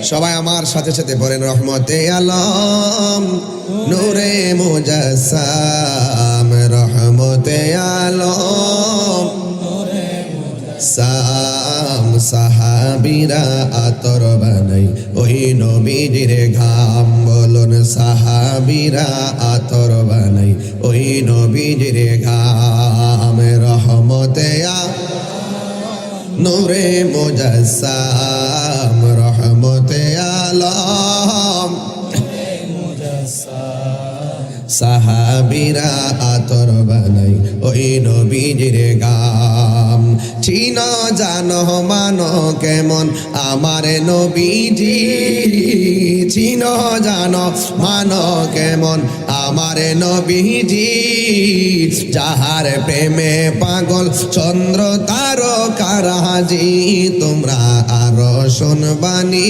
সবাই আমার সাথে সাথে পড়েন রহমতে আলম নূরে মুজাসসাম রহমতে আলম সাম সাহাবীরা আতর বানাই ওই নবীজির ঘাম বলুন সাহাবীরা আতর বানাই ওই নবীজির ঘাম রহমতে নূরে মুজাসসাম রহমতে আলম সাহাবীরা আতর বানাই ওই নবীজির গাম চিন জানো মানো কেমন আমার নবীজি চিন জানো মানো কেমন আমার নবীজি যাহার প্রেমে পাগল চন্দ্র তারকারাজি তোমরা আরো শুনবানি